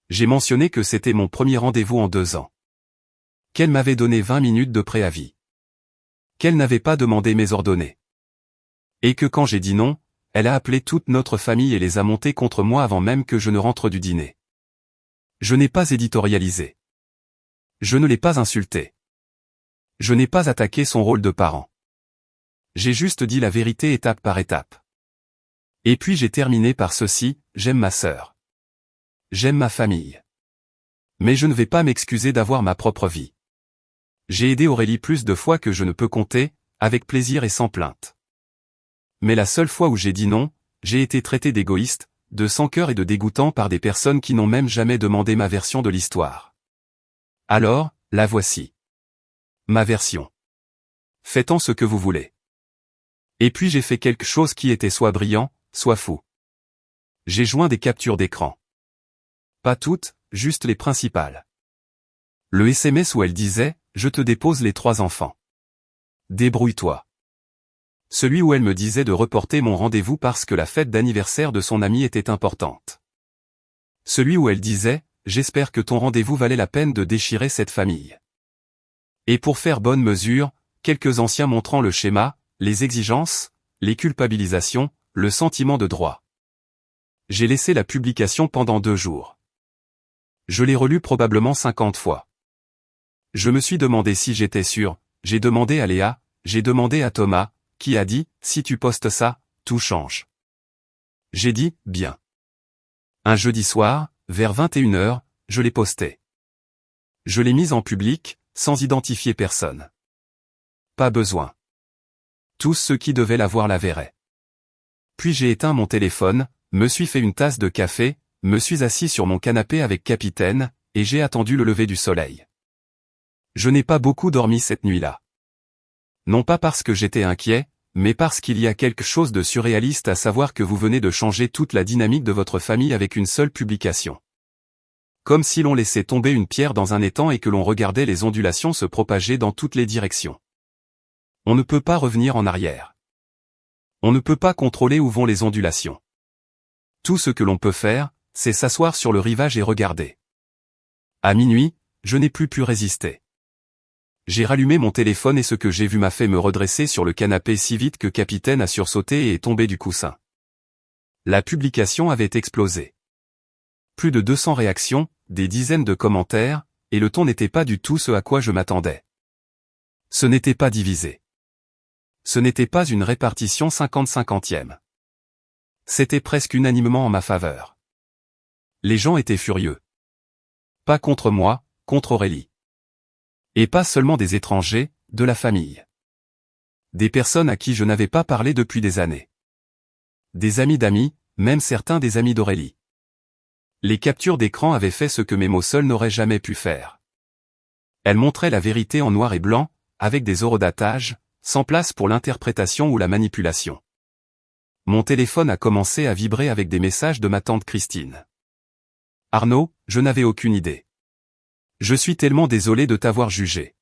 J'ai mentionné que c'était mon premier rendez-vous en 2 ans. Qu'elle m'avait donné 20 minutes de préavis. Qu'elle n'avait pas demandé mes ordonnées. Et que quand j'ai dit non, elle a appelé toute notre famille et les a montés contre moi avant même que je ne rentre du dîner. Je n'ai pas éditorialisé. Je ne l'ai pas insulté. Je n'ai pas attaqué son rôle de parent. J'ai juste dit la vérité étape par étape. Et puis j'ai terminé par ceci, j'aime ma sœur. J'aime ma famille. Mais je ne vais pas m'excuser d'avoir ma propre vie. J'ai aidé Aurélie plus de fois que je ne peux compter, avec plaisir et sans plainte. Mais la seule fois où j'ai dit non, j'ai été traité d'égoïste, de sans cœur et de dégoûtant par des personnes qui n'ont même jamais demandé ma version de l'histoire. Alors, la voici. Ma version. Faites-en ce que vous voulez. Et puis j'ai fait quelque chose qui était soit brillant, soit fou. J'ai joint des captures d'écran. Pas toutes, juste les principales. Le SMS où elle disait « Je te dépose les 3 enfants. Débrouille-toi ». Celui où elle me disait de reporter mon rendez-vous parce que la fête d'anniversaire de son amie était importante. Celui où elle disait « J'espère que ton rendez-vous valait la peine de déchirer cette famille ». Et pour faire bonne mesure, quelques anciens montrant le schéma, les exigences, les culpabilisations, le sentiment de droit. J'ai laissé la publication pendant 2 jours. Je l'ai relue probablement 50 fois. Je me suis demandé si j'étais sûr, j'ai demandé à Léa, j'ai demandé à Thomas, qui a dit, si tu postes ça, tout change. J'ai dit, bien. Un jeudi soir, vers 21h, je l'ai posté. Je l'ai mise en public, sans identifier personne. Pas besoin. Tous ceux qui devaient la voir la verraient. Puis j'ai éteint mon téléphone, me suis fait une tasse de café, me suis assis sur mon canapé avec Capitaine, et j'ai attendu le lever du soleil. Je n'ai pas beaucoup dormi cette nuit-là. Non pas parce que j'étais inquiet, mais parce qu'il y a quelque chose de surréaliste à savoir que vous venez de changer toute la dynamique de votre famille avec une seule publication. Comme si l'on laissait tomber une pierre dans un étang et que l'on regardait les ondulations se propager dans toutes les directions. On ne peut pas revenir en arrière. On ne peut pas contrôler où vont les ondulations. Tout ce que l'on peut faire, c'est s'asseoir sur le rivage et regarder. À minuit, je n'ai plus pu résister. J'ai rallumé mon téléphone et ce que j'ai vu m'a fait me redresser sur le canapé si vite que Capitaine a sursauté et est tombé du coussin. La publication avait explosé. Plus de 200 réactions, des dizaines de commentaires, et le ton n'était pas du tout ce à quoi je m'attendais. Ce n'était pas divisé. Ce n'était pas une répartition 50-50e. C'était presque unanimement en ma faveur. Les gens étaient furieux. Pas contre moi, contre Aurélie. Et pas seulement des étrangers, de la famille. Des personnes à qui je n'avais pas parlé depuis des années. Des amis d'amis, même certains des amis d'Aurélie. Les captures d'écran avaient fait ce que mes mots seuls n'auraient jamais pu faire. Elles montraient la vérité en noir et blanc, avec des horodatages, sans place pour l'interprétation ou la manipulation. Mon téléphone a commencé à vibrer avec des messages de ma tante Christine. Arnaud, je n'avais aucune idée. Je suis tellement désolé de t'avoir jugé.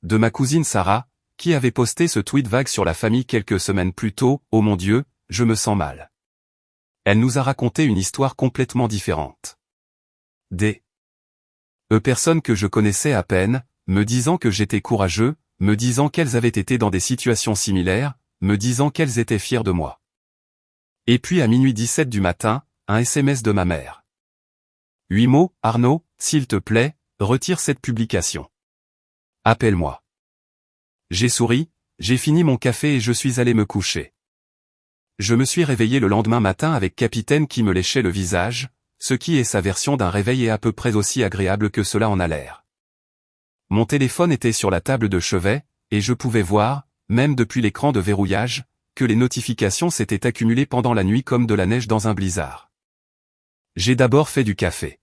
De ma cousine Sarah, qui avait posté ce tweet vague sur la famille quelques semaines plus tôt, oh mon Dieu, je me sens mal. Elle nous a raconté une histoire complètement différente. Des personnes que je connaissais à peine, me disant que j'étais courageux, me disant qu'elles avaient été dans des situations similaires, me disant qu'elles étaient fières de moi. Et puis à minuit 17 du matin, un SMS de ma mère. 8 mots, Arnaud, s'il te plaît, retire cette publication. Appelle-moi. J'ai souri, j'ai fini mon café et je suis allé me coucher. Je me suis réveillé le lendemain matin avec Capitaine qui me léchait le visage, ce qui est sa version d'un réveil et à peu près aussi agréable que cela en a l'air. Mon téléphone était sur la table de chevet, et je pouvais voir, même depuis l'écran de verrouillage, que les notifications s'étaient accumulées pendant la nuit comme de la neige dans un blizzard. J'ai d'abord fait du café.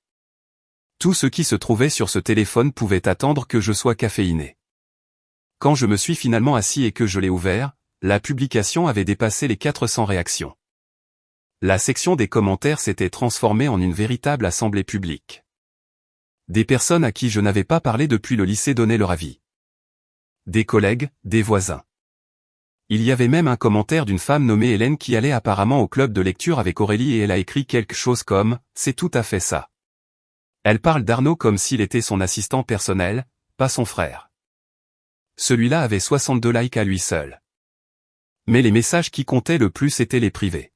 Tout ce qui se trouvait sur ce téléphone pouvait attendre que je sois caféiné. Quand je me suis finalement assis et que je l'ai ouvert, la publication avait dépassé les 400 réactions. La section des commentaires s'était transformée en une véritable assemblée publique. Des personnes à qui je n'avais pas parlé depuis le lycée donnaient leur avis. Des collègues, des voisins. Il y avait même un commentaire d'une femme nommée Hélène qui allait apparemment au club de lecture avec Aurélie et elle a écrit quelque chose comme « C'est tout à fait ça ». Elle parle d'Arnaud comme s'il était son assistant personnel, pas son frère. Celui-là avait 62 likes à lui seul. Mais les messages qui comptaient le plus étaient les privés.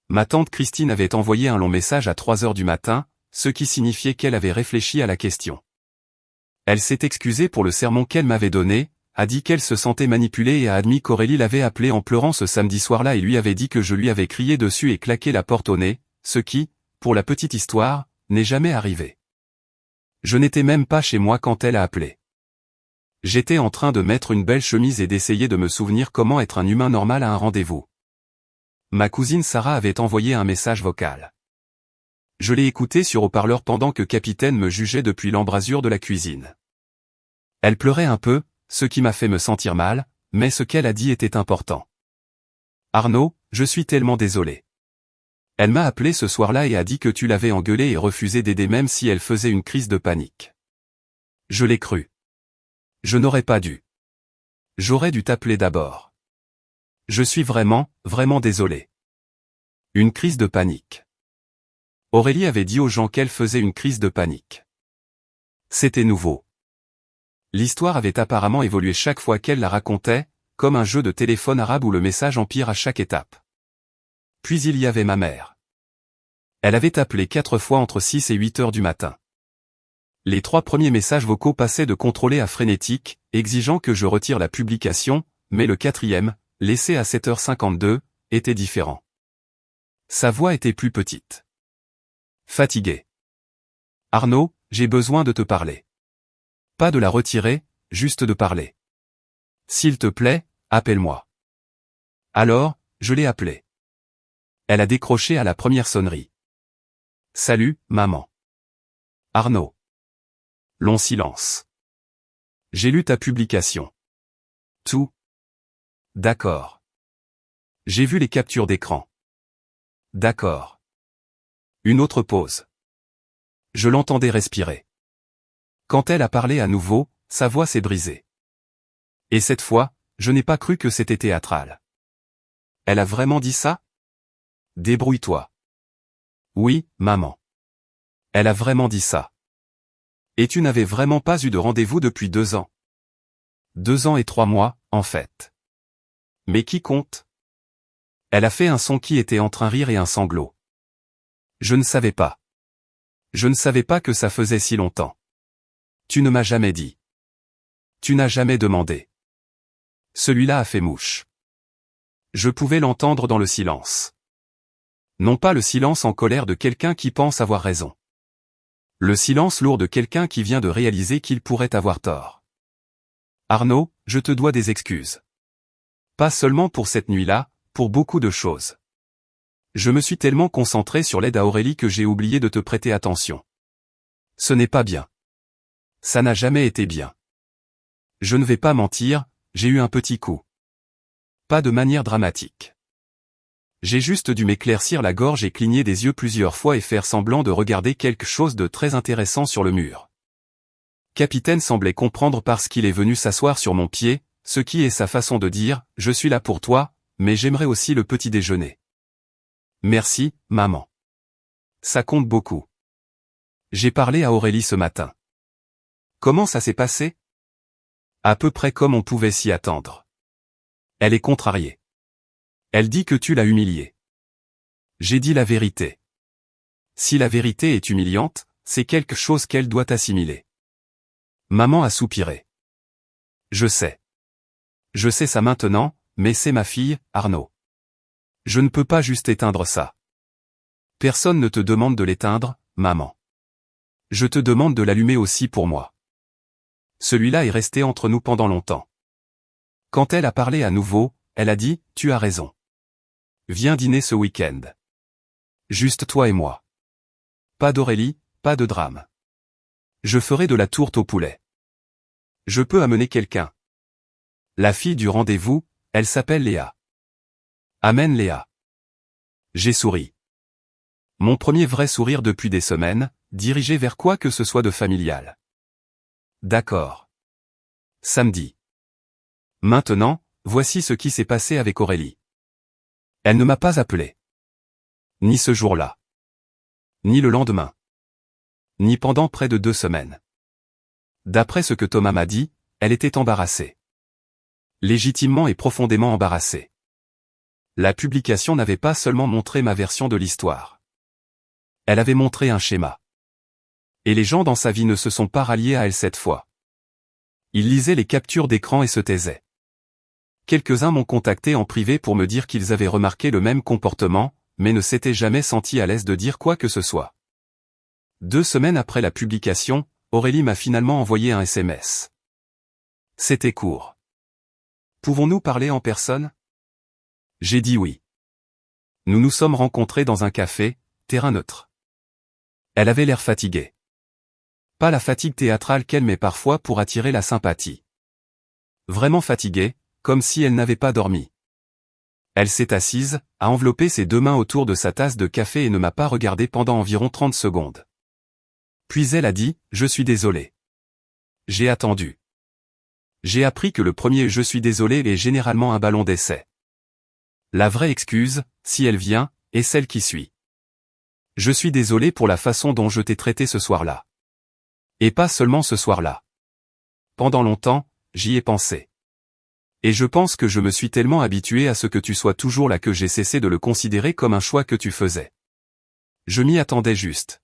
Ma tante Christine avait envoyé un long message à 3 heures du matin, ce qui signifiait qu'elle avait réfléchi à la question. Elle s'est excusée pour le sermon qu'elle m'avait donné, a dit qu'elle se sentait manipulée et a admis qu'Aurélie l'avait appelée en pleurant ce samedi soir-là et lui avait dit que je lui avais crié dessus et claqué la porte au nez, ce qui, pour la petite histoire, n'est jamais arrivé. Je n'étais même pas chez moi quand elle a appelé. J'étais en train de mettre une belle chemise et d'essayer de me souvenir comment être un humain normal à un rendez-vous. Ma cousine Sarah avait envoyé un message vocal. Je l'ai écouté sur haut-parleur pendant que Capitaine me jugeait depuis l'embrasure de la cuisine. Elle pleurait un peu, ce qui m'a fait me sentir mal, mais ce qu'elle a dit était important. Arnaud, je suis tellement désolé. Elle m'a appelé ce soir-là et a dit que tu l'avais engueulée et refusé d'aider même si elle faisait une crise de panique. Je l'ai cru. Je n'aurais pas dû. J'aurais dû t'appeler d'abord. Je suis vraiment, vraiment désolé. Une crise de panique. Aurélie avait dit aux gens qu'elle faisait une crise de panique. C'était nouveau. L'histoire avait apparemment évolué chaque fois qu'elle la racontait, comme un jeu de téléphone arabe où le message empire à chaque étape. Puis il y avait ma mère. Elle avait appelé 4 fois entre 6 et 8 heures du matin. Les 3 premiers messages vocaux passaient de contrôlé à frénétique, exigeant que je retire la publication, mais le 4e, laissé à 7h52, était différent. Sa voix était plus petite. Fatiguée. Arnaud, j'ai besoin de te parler. Pas de la retirer, juste de parler. S'il te plaît, appelle-moi. Alors, je l'ai appelée. Elle a décroché à la première sonnerie. Salut, maman. Arnaud. Long silence. J'ai lu ta publication. Tout. D'accord. J'ai vu les captures d'écran. D'accord. Une autre pause. Je l'entendais respirer. Quand elle a parlé à nouveau, sa voix s'est brisée. Et cette fois, je n'ai pas cru que c'était théâtral. Elle a vraiment dit ça? Débrouille-toi. Oui, maman. Elle a vraiment dit ça. Et tu n'avais vraiment pas eu de rendez-vous depuis 2 ans. 2 ans et 3 mois, en fait. Mais qui compte? Elle a fait un son qui était entre un rire et un sanglot. Je ne savais pas. Je ne savais pas que ça faisait si longtemps. Tu ne m'as jamais dit. Tu n'as jamais demandé. Celui-là a fait mouche. Je pouvais l'entendre dans le silence. Non pas le silence en colère de quelqu'un qui pense avoir raison. Le silence lourd de quelqu'un qui vient de réaliser qu'il pourrait avoir tort. Arnaud, je te dois des excuses. Pas seulement pour cette nuit-là, pour beaucoup de choses. Je me suis tellement concentré sur l'aide à Aurélie que j'ai oublié de te prêter attention. Ce n'est pas bien. Ça n'a jamais été bien. Je ne vais pas mentir, j'ai eu un petit coup. Pas de manière dramatique. J'ai juste dû m'éclaircir la gorge et cligner des yeux plusieurs fois et faire semblant de regarder quelque chose de très intéressant sur le mur. Capitaine semblait comprendre parce qu'il est venu s'asseoir sur mon pied, ce qui est sa façon de dire « Je suis là pour toi, mais j'aimerais aussi le petit déjeuner. » Merci, maman. Ça compte beaucoup. J'ai parlé à Aurélie ce matin. Comment ça s'est passé? À peu près comme on pouvait s'y attendre. Elle est contrariée. Elle dit que tu l'as humiliée. J'ai dit la vérité. Si la vérité est humiliante, c'est quelque chose qu'elle doit assimiler. Maman a soupiré. Je sais. Je sais ça maintenant, mais c'est ma fille, Arnaud. Je ne peux pas juste éteindre ça. Personne ne te demande de l'éteindre, maman. Je te demande de l'allumer aussi pour moi. Celui-là est resté entre nous pendant longtemps. Quand elle a parlé à nouveau, elle a dit, tu as raison. Viens dîner ce week-end. Juste toi et moi. Pas d'Aurélie, pas de drame. Je ferai de la tourte au poulet. Je peux amener quelqu'un. La fille du rendez-vous, elle s'appelle Léa. Amène Léa. J'ai souri. Mon premier vrai sourire depuis des semaines, dirigé vers quoi que ce soit de familial. D'accord. Samedi. Maintenant, voici ce qui s'est passé avec Aurélie. Elle ne m'a pas appelé. Ni ce jour-là. Ni le lendemain. Ni pendant près de 2 semaines. D'après ce que Thomas m'a dit, elle était embarrassée. Légitimement et profondément embarrassée. La publication n'avait pas seulement montré ma version de l'histoire. Elle avait montré un schéma. Et les gens dans sa vie ne se sont pas ralliés à elle cette fois. Ils lisaient les captures d'écran et se taisaient. Quelques-uns m'ont contacté en privé pour me dire qu'ils avaient remarqué le même comportement, mais ne s'étaient jamais sentis à l'aise de dire quoi que ce soit. 2 semaines après la publication, Aurélie m'a finalement envoyé un SMS. C'était court. Pouvons-nous parler en personne? J'ai dit oui. Nous nous sommes rencontrés dans un café, terrain neutre. Elle avait l'air fatiguée. Pas la fatigue théâtrale qu'elle met parfois pour attirer la sympathie. Vraiment fatiguée, comme si elle n'avait pas dormi. Elle s'est assise, a enveloppé ses 2 mains autour de sa tasse de café et ne m'a pas regardé pendant environ 30 secondes. Puis elle a dit, je suis désolée. J'ai attendu. J'ai appris que le premier je suis désolé est généralement un ballon d'essai. La vraie excuse, si elle vient, est celle qui suit. Je suis désolé pour la façon dont je t'ai traité ce soir-là. Et pas seulement ce soir-là. Pendant longtemps, j'y ai pensé. Et je pense que je me suis tellement habitué à ce que tu sois toujours là que j'ai cessé de le considérer comme un choix que tu faisais. Je m'y attendais juste.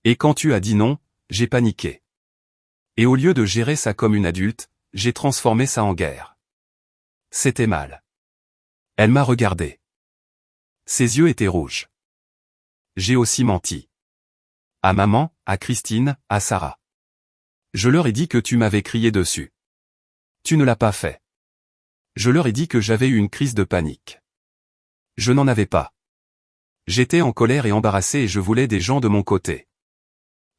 Et quand tu as dit non, j'ai paniqué. Et au lieu de gérer ça comme une adulte, j'ai transformé ça en guerre. C'était mal. Elle m'a regardé. Ses yeux étaient rouges. J'ai aussi menti. À maman, à Christine, à Sarah. Je leur ai dit que tu m'avais crié dessus. Tu ne l'as pas fait. Je leur ai dit que j'avais eu une crise de panique. Je n'en avais pas. J'étais en colère et embarrassé et je voulais des gens de mon côté.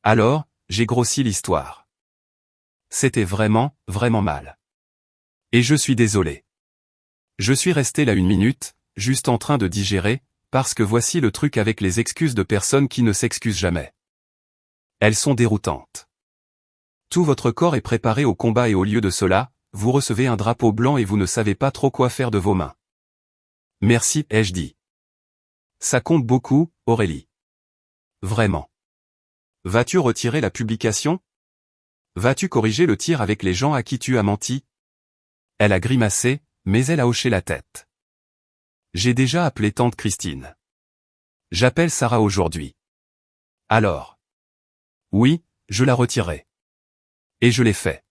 Alors, j'ai grossi l'histoire. C'était vraiment, vraiment mal. Et je suis désolé. Je suis resté là 1 minute, juste en train de digérer, parce que voici le truc avec les excuses de personnes qui ne s'excusent jamais. Elles sont déroutantes. Tout votre corps est préparé au combat et au lieu de cela, vous recevez un drapeau blanc et vous ne savez pas trop quoi faire de vos mains. Merci, ai-je dit. Ça compte beaucoup, Aurélie. Vraiment. Vas-tu retirer la publication? Vas-tu corriger le tir avec les gens à qui tu as menti? Elle a grimacé, mais elle a hoché la tête. J'ai déjà appelé tante Christine. J'appelle Sarah aujourd'hui. Alors. Oui, je la retirerai. Et je l'ai fait.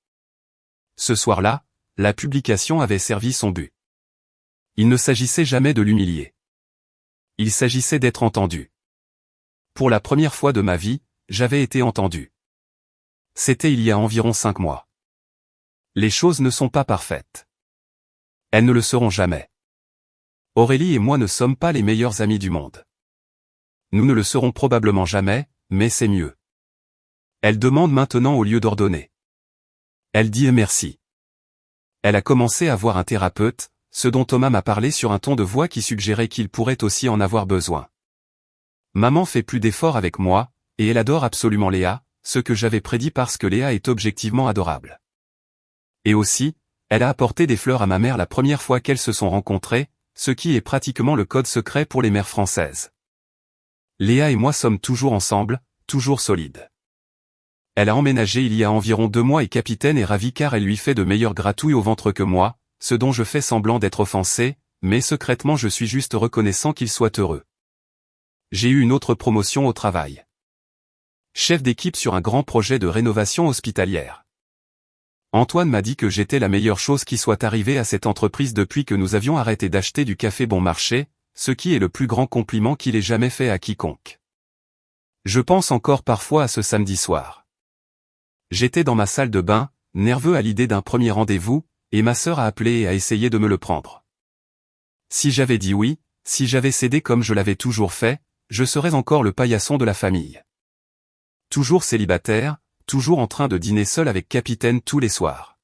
Ce soir-là, la publication avait servi son but. Il ne s'agissait jamais de l'humilier. Il s'agissait d'être entendu. Pour la première fois de ma vie, j'avais été entendu. C'était il y a environ 5 mois. Les choses ne sont pas parfaites. Elles ne le seront jamais. Aurélie et moi ne sommes pas les meilleurs amis du monde. Nous ne le serons probablement jamais, mais c'est mieux. Elle demande maintenant au lieu d'ordonner. Elle dit merci. Elle a commencé à voir un thérapeute, ce dont Thomas m'a parlé sur un ton de voix qui suggérait qu'il pourrait aussi en avoir besoin. Maman fait plus d'efforts avec moi, et elle adore absolument Léa, ce que j'avais prédit parce que Léa est objectivement adorable. Et aussi, elle a apporté des fleurs à ma mère la première fois qu'elles se sont rencontrées, ce qui est pratiquement le code secret pour les mères françaises. Léa et moi sommes toujours ensemble, toujours solides. Elle a emménagé il y a environ 2 mois et Capitaine est ravi car elle lui fait de meilleures gratouilles au ventre que moi, ce dont je fais semblant d'être offensé, mais secrètement je suis juste reconnaissant qu'il soit heureux. J'ai eu une autre promotion au travail. Chef d'équipe sur un grand projet de rénovation hospitalière. Antoine m'a dit que j'étais la meilleure chose qui soit arrivée à cette entreprise depuis que nous avions arrêté d'acheter du café bon marché, ce qui est le plus grand compliment qu'il ait jamais fait à quiconque. Je pense encore parfois à ce samedi soir. J'étais dans ma salle de bain, nerveux à l'idée d'un premier rendez-vous, et ma sœur a appelé et a essayé de me le prendre. Si j'avais dit oui, si j'avais cédé comme je l'avais toujours fait, je serais encore le paillasson de la famille. Toujours célibataire, toujours en train de dîner seul avec Capitaine tous les soirs.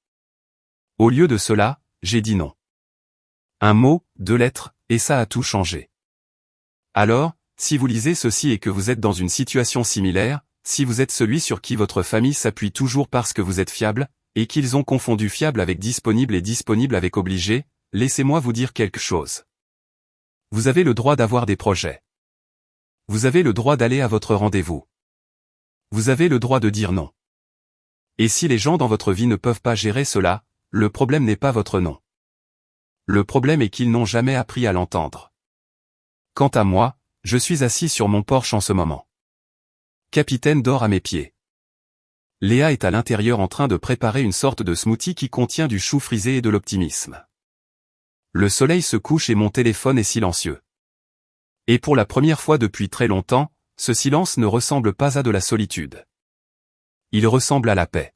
Au lieu de cela, j'ai dit non. Un mot, 2 lettres, et ça a tout changé. Alors, si vous lisez ceci et que vous êtes dans une situation similaire, si vous êtes celui sur qui votre famille s'appuie toujours parce que vous êtes fiable, et qu'ils ont confondu fiable avec disponible et disponible avec obligé, laissez-moi vous dire quelque chose. Vous avez le droit d'avoir des projets. Vous avez le droit d'aller à votre rendez-vous. Vous avez le droit de dire non. Et si les gens dans votre vie ne peuvent pas gérer cela, le problème n'est pas votre non. Le problème est qu'ils n'ont jamais appris à l'entendre. Quant à moi, je suis assis sur mon porche en ce moment. Capitaine dort à mes pieds. Léa est à l'intérieur en train de préparer une sorte de smoothie qui contient du chou frisé et de l'optimisme. Le soleil se couche et mon téléphone est silencieux. Et pour la première fois depuis très longtemps, ce silence ne ressemble pas à de la solitude. Il ressemble à la paix.